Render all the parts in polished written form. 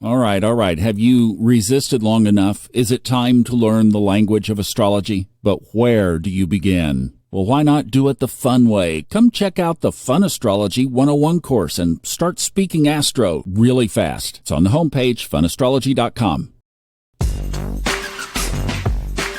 All right, all right. Have you resisted long enough? Is it time to learn the language of astrology? But where do you begin? Well, why not do it the fun way? Come check out the Fun Astrology 101 course and start speaking astro really fast. It's on the homepage, funastrology.com.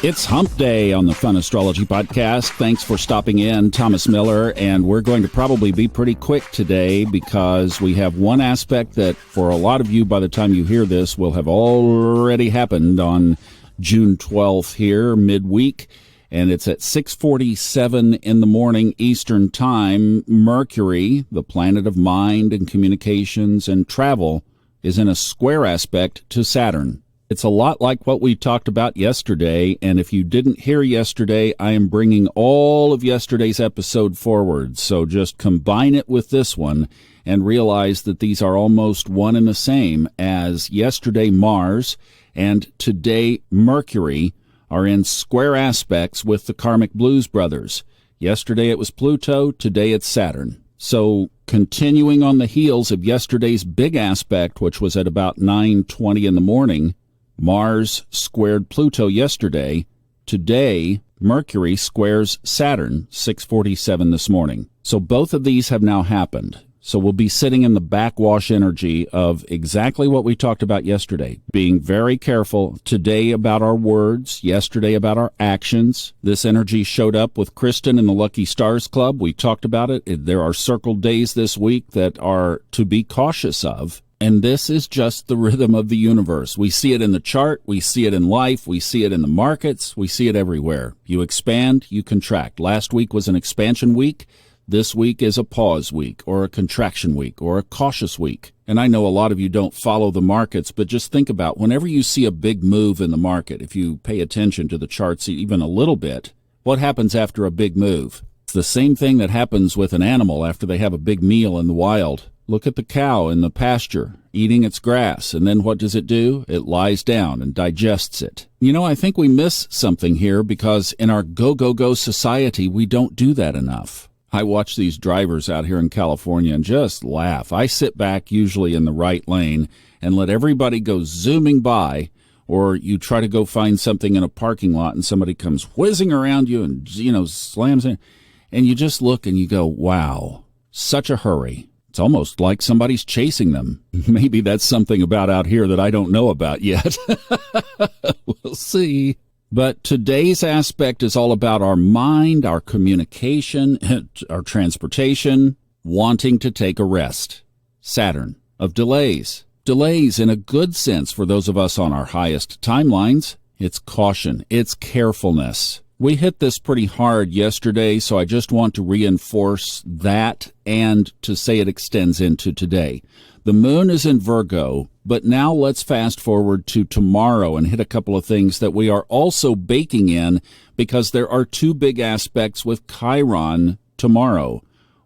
It's Hump Day on the Fun Astrology Podcast. Thanks for stopping in, Thomas Miller, and we're going to probably be pretty quick today because we have one aspect that for a lot of you by the time you hear this will have already happened on June 12th here, midweek, and it's at 6:47 in the morning Eastern Time. Mercury, the planet of mind and communications and travel, is in a square aspect to Saturn. It's a lot like what we talked about yesterday, and if you didn't hear yesterday, I am bringing all of yesterday's episode forward, so just combine it with this one and realize that these are almost one and the same, as yesterday Mars and today Mercury are in square aspects with the karmic blues brothers. Yesterday it was Pluto, today it's Saturn. So continuing on the heels of yesterday's big aspect, which was at about 9:20 in the morning, Mars squared Pluto yesterday. Today, Mercury squares Saturn, 6:47 this morning. So both of these have now happened. So we'll be sitting in the backwash energy of exactly what we talked about yesterday, being very careful today about our words, yesterday about our actions. This energy showed up with Kristen in the Lucky Stars Club. We talked about it. There are circled days this week that are to be cautious of. And this is just the rhythm of the universe. We see it in the chart, we see it in life, we see it in the markets, we see it everywhere. You expand, you contract. Last week was an expansion week. This week is a pause week, or a contraction week, or a cautious week. And I know a lot of you don't follow the markets, but just think about whenever you see a big move in the market, if you pay attention to the charts even a little bit, what happens after a big move? It's the same thing that happens with an animal after they have a big meal in the wild. Look at the cow in the pasture, eating its grass, and then what does it do? It lies down and digests it. You know, I think we miss something here because in our go-go-go society, we don't do that enough. I watch these drivers out here in California and just laugh. I sit back, usually in the right lane, and let everybody go zooming by, or you try to go find something in a parking lot and somebody comes whizzing around you and, slams in, and you just look and you go, wow, such a hurry. It's almost like somebody's chasing them. Maybe that's something about out here that I don't know about yet. We'll see. But today's aspect is all about our mind, our communication, our transportation, wanting to take a rest. Saturn, of delays. Delays in a good sense for those of us on our highest timelines. It's caution. It's carefulness. We hit this pretty hard yesterday, so I just want to reinforce that and to say it extends into today. The moon is in Virgo, but now let's fast forward to tomorrow and hit a couple of things that we are also baking in because there are two big aspects with Chiron tomorrow.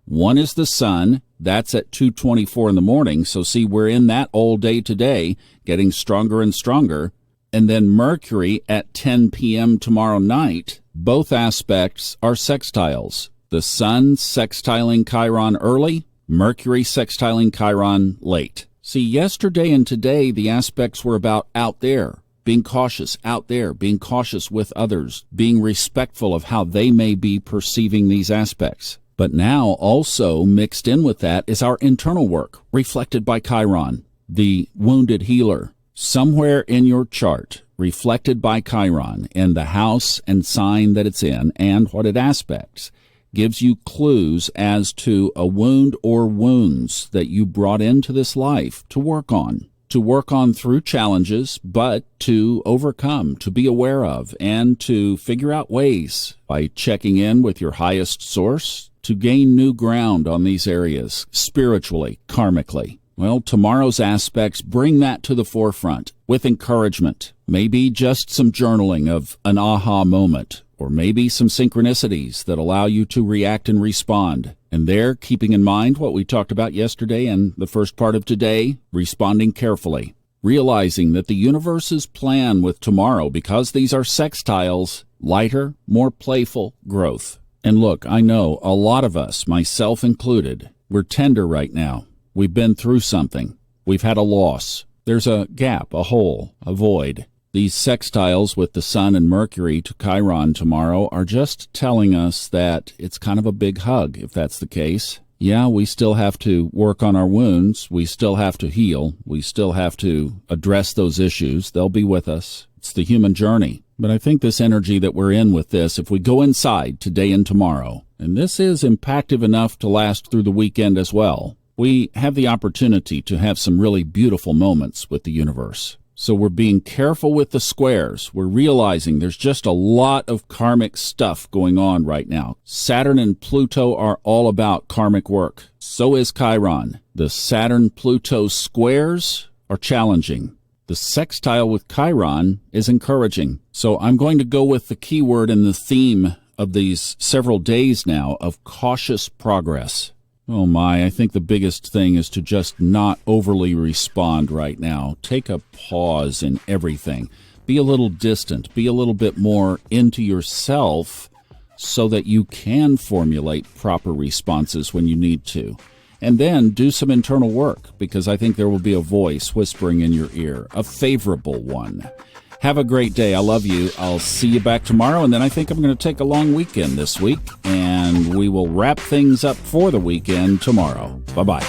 One is the sun. That's at 2:24 in the morning, so see, we're in that all day today, getting stronger and stronger. And then Mercury at 10 p.m. tomorrow night. Both aspects are sextiles. The sun sextiling Chiron early, Mercury sextiling Chiron late. See, yesterday and today, the aspects were about out there, being cautious out there, being cautious with others, being respectful of how they may be perceiving these aspects. But now also mixed in with that is our internal work, reflected by Chiron, the wounded healer. Somewhere in your chart, reflected by Chiron in the house and sign that it's in and what it aspects, gives you clues as to a wound or wounds that you brought into this life to work on through challenges, but to overcome, to be aware of, and to figure out ways by checking in with your highest source to gain new ground on these areas, spiritually, karmically. Well, tomorrow's aspects bring that to the forefront with encouragement, maybe just some journaling of an aha moment, or maybe some synchronicities that allow you to react and respond. And there, keeping in mind what we talked about yesterday and the first part of today, responding carefully, realizing that the universe's plan with tomorrow, because these are sextiles, lighter, more playful growth. And look, I know a lot of us, myself included, we're tender right now. We've been through something. We've had a loss. There's a gap, a hole, a void. These sextiles with the Sun and Mercury to Chiron tomorrow are just telling us that it's kind of a big hug, if that's the case. Yeah, we still have to work on our wounds. We still have to heal. We still have to address those issues. They'll be with us. It's the human journey. But I think this energy that we're in with this, if we go inside today and tomorrow, and this is impactful enough to last through the weekend as well, we have the opportunity to have some really beautiful moments with the universe. So we're being careful with the squares. We're realizing there's just a lot of karmic stuff going on right now. Saturn and Pluto are all about karmic work. So is Chiron. The Saturn-Pluto squares are challenging. The sextile with Chiron is encouraging. So I'm going to go with the keyword and the theme of these several days now of cautious progress. Oh my, I think the biggest thing is to just not overly respond right now. Take a pause in everything. Be a little distant. Be a little bit more into yourself so that you can formulate proper responses when you need to. And then do some internal work, because I think there will be a voice whispering in your ear, a favorable one. Have a great day. I love you. I'll see you back tomorrow, and then I think I'm going to take a long weekend this week, and we will wrap things up for the weekend tomorrow. Bye-bye.